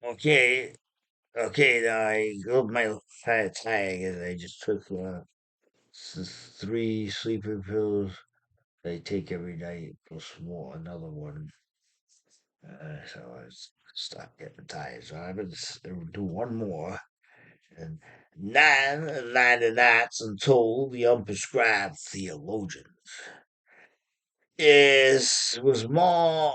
Okay, okay. Now I got my tag, and I just took three sleeping pills I take every night plus another one. So I stopped getting tired. So I'm gonna do one more. And nine nights until the unprescribed theologian is was more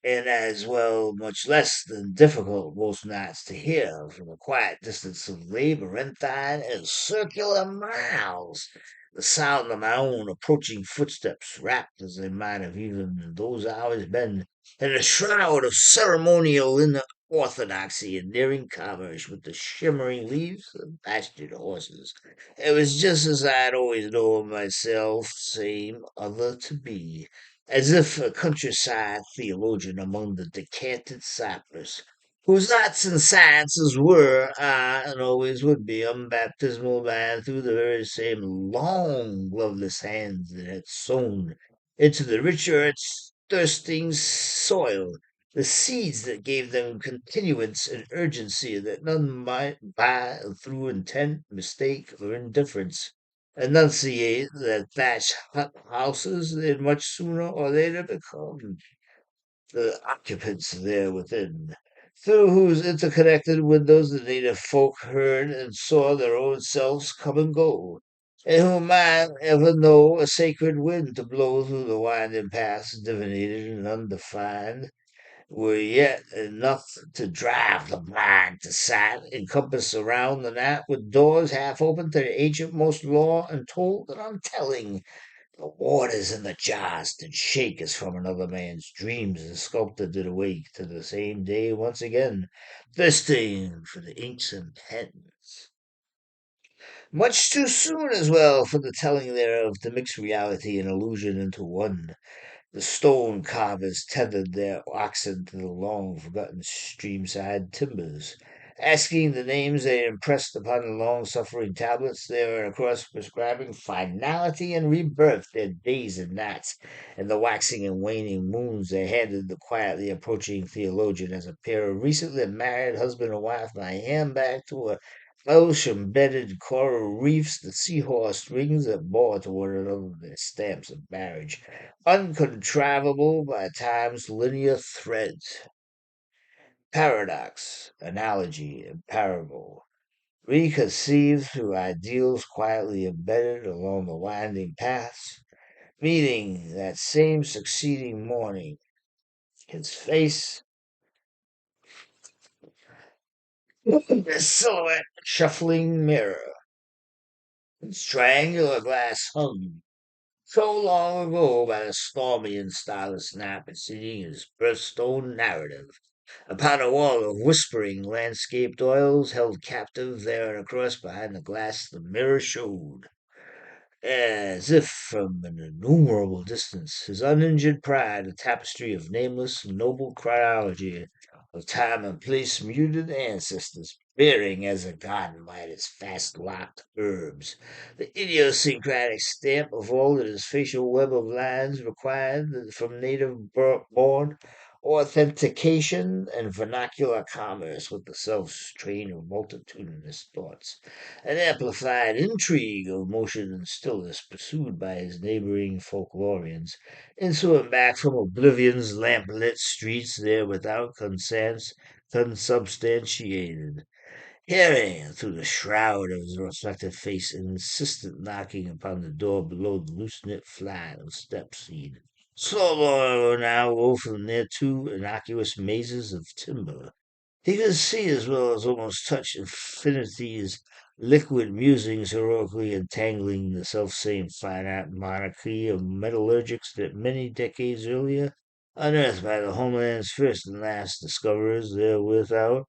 and as well much less than difficult most nights to hear from a quiet distance of labyrinthine and circular miles. The sound of my own approaching footsteps, wrapped as they might have even in those hours been in a shroud of ceremonial orthodoxy and nearing commerce with the shimmering leaves of pastured horses. It was just as I'd always known myself, same other to be, as if a countryside theologian among the decanted cypress, whose arts and sciences were, are, and always would be, unbaptismal man through the very same long, loveless hands that had sown into the rich earth's thirsting soil the seeds that gave them continuance and urgency that none might buy through intent, mistake, or indifference enunciate that thatched houses they'd much sooner or later become the occupants there within, through whose interconnected windows the native folk heard and saw their own selves come and go, and who might ever know a sacred wind to blow through the winding paths divinated and undefined were yet enough to drive the blind to sight, encompass around the night with doors half open to the ancient most law, and told and untelling. The waters in the jars did shake as from another man's dreams, and the sculptor did awake to the same day once again, thirsting for the inks and pens. Much too soon as well for the telling thereof to mix reality and illusion into one. The stone carvers tethered their oxen to the long forgotten streamside timbers, asking the names they impressed upon the long suffering tablets there across prescribing finality and rebirth their days and nights, and the waxing and waning moons they handed the quietly approaching theologian as a pair of recently married husband and wife by hand back to a Welsh embedded coral reefs, the seahorse rings that bore to one another their stamps of marriage, uncontrivable by time's linear threads. Paradox, analogy, and parable, reconceived through ideals quietly embedded along the winding paths, meeting that same succeeding morning, his face, a silhouette shuffling mirror, its triangular glass hung so long ago by the stormy and starless night preceding his birthstone narrative. Upon a wall of whispering landscaped oils held captive there and across behind the glass the mirror showed, as if from an innumerable distance, his uninjured pride, a tapestry of nameless noble chronology of time and place muted ancestors, bearing as a garden might its fast locked herbs, the idiosyncratic stamp of all that his facial web of lines required from native born authentication and vernacular commerce with the self strain of multitudinous thoughts, an amplified intrigue of motion and stillness pursued by his neighboring folklorians, into and back from oblivion's lamp-lit streets there without consubstantiated, hearing through the shroud of his reflected face an insistent knocking upon the door below the loose-knit flight of steps he'd so long now go from near two innocuous mazes of timber. He could see as well as almost touch infinity's liquid musings heroically entangling the selfsame finite monarchy of metallurgics that many decades earlier, unearthed by the homeland's first and last discoverers there without,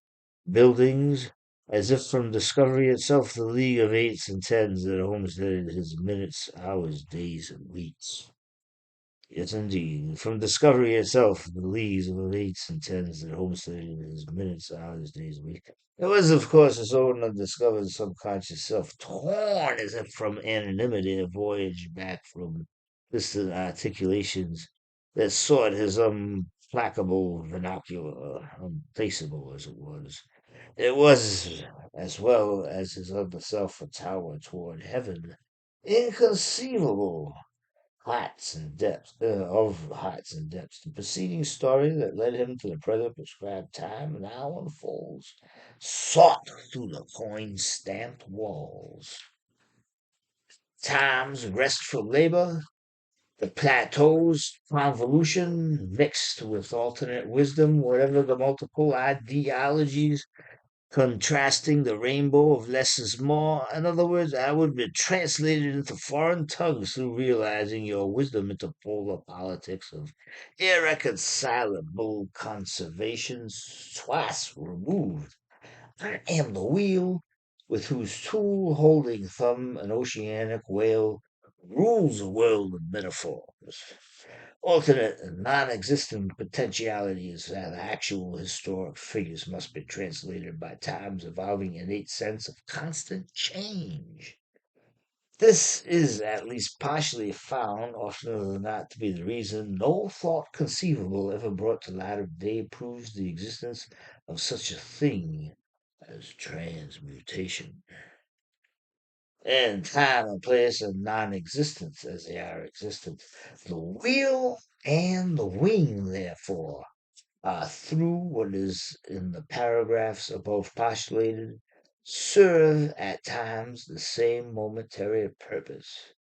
buildings, as if from discovery itself the league of eights and tens that homesteaded his minutes, hours, days, and weeks. Yes, indeed. From discovery itself, the leagues of eights and tens that homesteaded his minutes, hours, days, weeks. It was, of course, his own undiscovered subconscious self, torn as if from anonymity, a voyage back from distant articulations that sought his implacable vernacular, unplaceable as it was. It was, as well as his other self, a tower toward heaven, inconceivable heights and depths. The preceding story that led him to the present prescribed time now unfolds, sought through the coin-stamped walls. Time's rest from labor, the plateau's convolution mixed with alternate wisdom, whatever the multiple ideologies contrasting the rainbow of less is more. In other words, I would be translated into foreign tongues through realizing your wisdom into polar politics of irreconcilable conservations twice removed. I am the wheel with whose tool holding thumb an oceanic whale rules a world of metaphors. Alternate and non-existent potentialities and actual historic figures must be translated by time's evolving innate sense of constant change. This is at least partially found, oftener than not, to be the reason no thought conceivable ever brought to light of day proves the existence of such a thing as transmutation. And time and place are non-existence as they are existent. The wheel and the wing, therefore, through what is in the paragraphs above postulated, serve at times the same momentary purpose.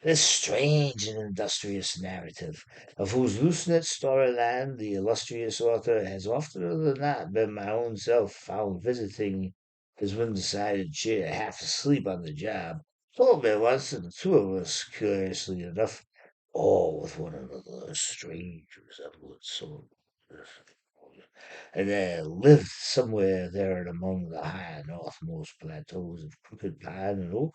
This strange and industrious narrative, of whose loose-knit storyline the illustrious author has oftener than not been my own self found visiting his wind-decided chair, half asleep on the job, told me once that the two of us, curiously enough, all with one another, a strange resemblance, so and lived somewhere there and among the high northmost plateaus of crooked pine and oak,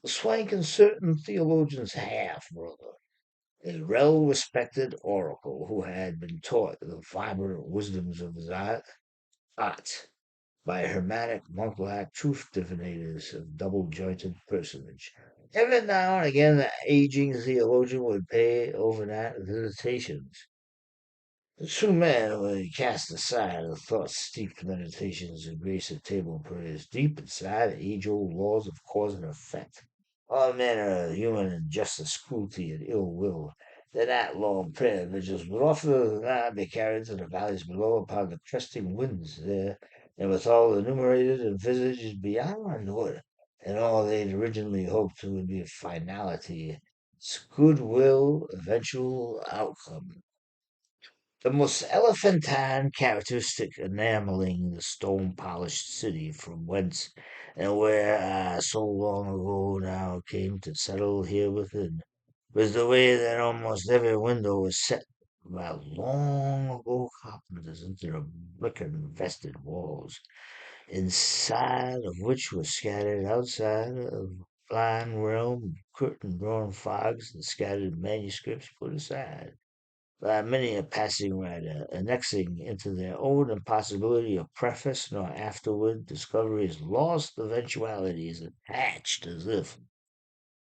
the swank and certain theologian's half-brother, a well-respected oracle who had been taught the vibrant wisdoms of his art by hermetic monk-like truth divinators of double-jointed personage. Every now and again the aging theologian would pay overnight visitations. The true man, when he cast aside the thought-steeped meditations and grace of table prayers, deep inside age-old laws of cause and effect, all manner of human injustice, cruelty, and ill will, the night-long prayer vigils would often than not be carried to the valleys below upon the cresting winds there, and with all enumerated and visaged beyond what and all they'd originally hoped would be finality, its goodwill, eventual outcome. The most elephantine characteristic enameling the stone-polished city from whence and where I so long ago now came to settle here within was the way that almost every window was set by long ago carpenters into the brick-invested walls, inside of which were scattered outside of blind realm of curtain-drawn fogs and scattered manuscripts put aside by many a passing writer, annexing into their own impossibility of preface nor afterward discoveries lost eventualities attached as if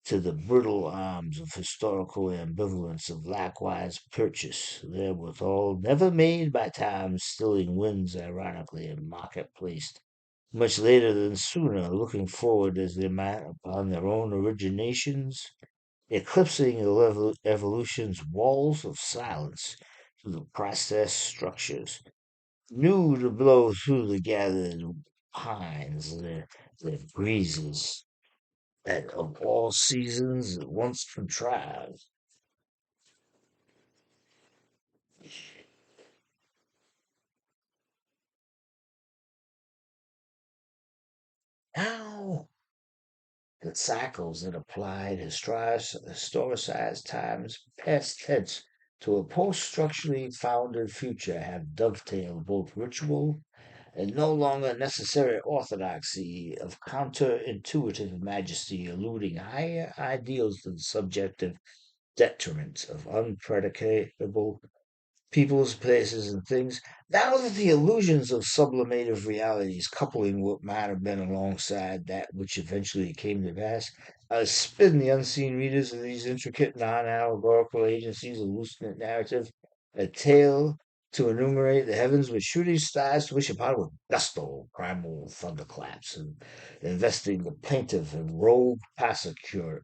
to the brittle arms of historical ambivalence of likewise purchase therewithal, never made by time's stilling winds ironically and market-placed much later than sooner, looking forward as they might upon their own originations eclipsing evolution's walls of silence to the process structures, new to blow through the gathered pines, their breezes that of all seasons at once contrived. Now, the cycles that applied historicized times past tense to a post-structurally founded future have dovetailed both ritual and no longer necessary orthodoxy of counterintuitive majesty, eluding higher ideals than subjective detriment of unpredictable peoples, places, and things. Now that the illusions of sublimative realities, coupling what might have been alongside that which eventually came to pass, spin the unseen readers of these intricate non allegorical agencies of hallucinant narrative a tale to enumerate the heavens with shooting stars to wish upon with gusto, primal thunderclaps, and investing the plaintiff and rogue prosecutor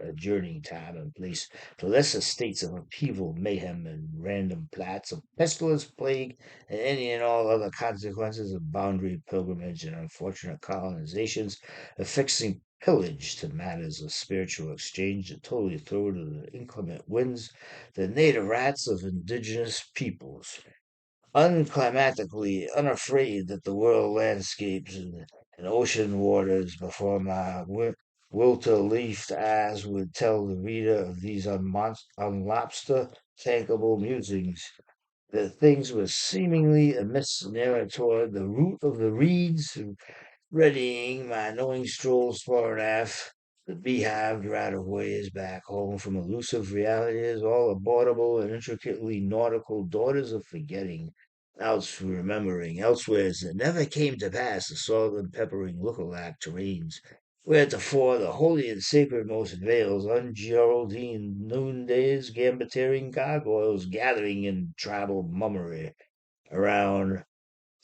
adjourning time and place to lesser states of upheaval, mayhem, and random plats of pestilence, plague, and any and all other consequences of boundary pilgrimage and unfortunate colonizations, affixing pillage to matters of spiritual exchange and totally throw to the inclement winds the native rats of indigenous peoples, unclimatically unafraid that the world landscapes and ocean waters before my wilter-leafed eyes would tell the reader of these unlobster tankable musings that things were seemingly amiss nearer toward the root of the reeds, readying my knowing strolls far and aft, the beehived right of ways back home from elusive realities, all abortable and intricately nautical daughters of forgetting, else remembering elsewheres that never came to pass the salt and peppering look-alike terrains, wheretofore the holy and sacred most veils, ungeraldine noondays, gambateering gargoyles gathering in tribal mummery around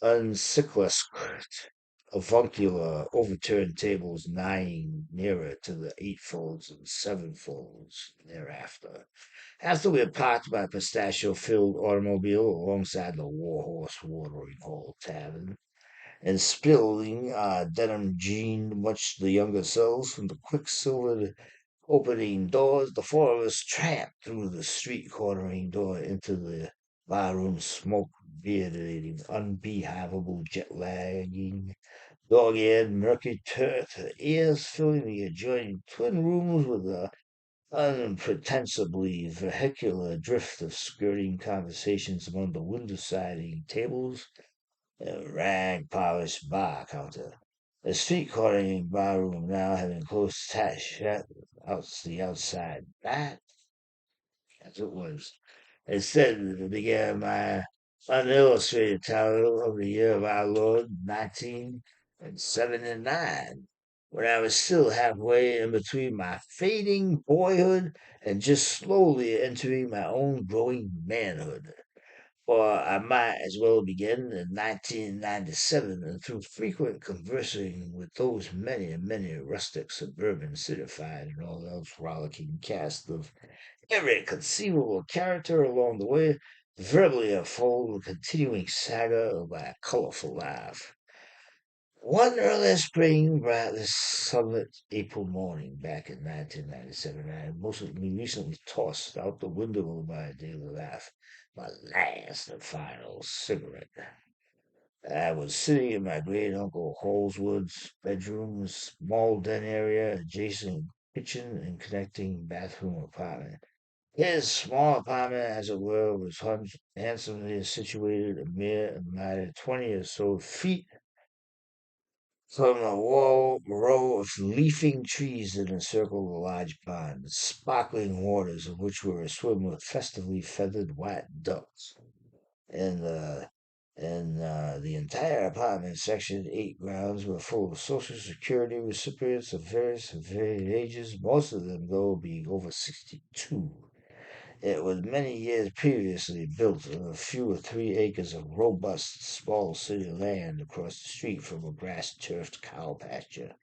uncyclisked avuncular overturned tables nigh nearer to the eightfolds and sevenfolds thereafter. After we had parked my pistachio-filled automobile alongside the Warhorse Watering Hole Tavern, and spilling denim jean much the younger selves from the quicksilvered opening doors, the four of us tramped through the street cornering door into the barroom smoke bearding, unbehavable, jet-lagging, dog-eared, murky turf, ears filling the adjoining twin rooms with a unpretensibly vehicular drift of skirting conversations among the window-siding tables and rag-polished bar counter. The street cornering barroom now having closed tight shut out the outside back, as it was. Instead began my unillustrated title of the year of our Lord 1979, when I was still halfway in between my fading boyhood and just slowly entering my own growing manhood. Or I might as well begin in 1997, and through frequent conversing with those many, many rustic suburban cityfied and all else rollicking cast of every conceivable character along the way, verbally unfold the continuing saga of my colorful life. One early spring, brightly sunlit April morning back in 1997, I had most recently tossed out the window of my daily life my last and final cigarette. I was sitting in my great uncle Holswood's bedroom, a small den area, adjacent kitchen and connecting bathroom apartment. His small apartment, as it were, was handsomely situated a mere mighty 20 or so feet from the wall row of leafing trees that encircled the large pond, the sparkling waters of which were aswim with festively feathered white ducks. And the entire apartment section 8 grounds were full of Social Security recipients of various and varied ages, most of them, though, being over 62. It was many years previously built on a few or 3 acres of robust small city land across the street from a grass-turfed cow pasture.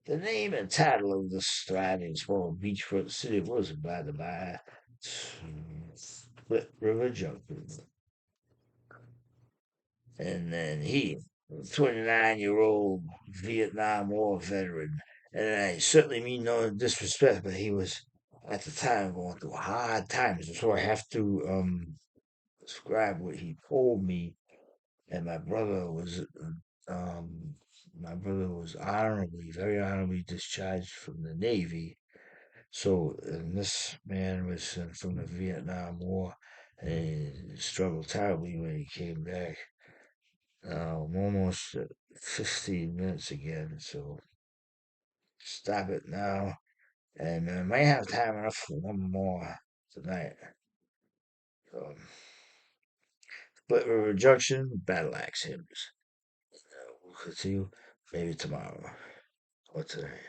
The name and title of this thriving small beachfront city was, by the by, Split River Junction. And then he, a 29-year-old Vietnam War veteran, and I certainly mean no disrespect, but he was at the time going through hard times, so I have to describe what he told me. And um, my brother was honorably, very honorably discharged from the Navy. So, and this man was from the Vietnam War, and he struggled terribly when he came back. I'm almost at 15 minutes again, so stop it now. And I might have time enough for one more tonight. So, Split River Junction, Battle Axe Hymns. We'll continue maybe tomorrow or today.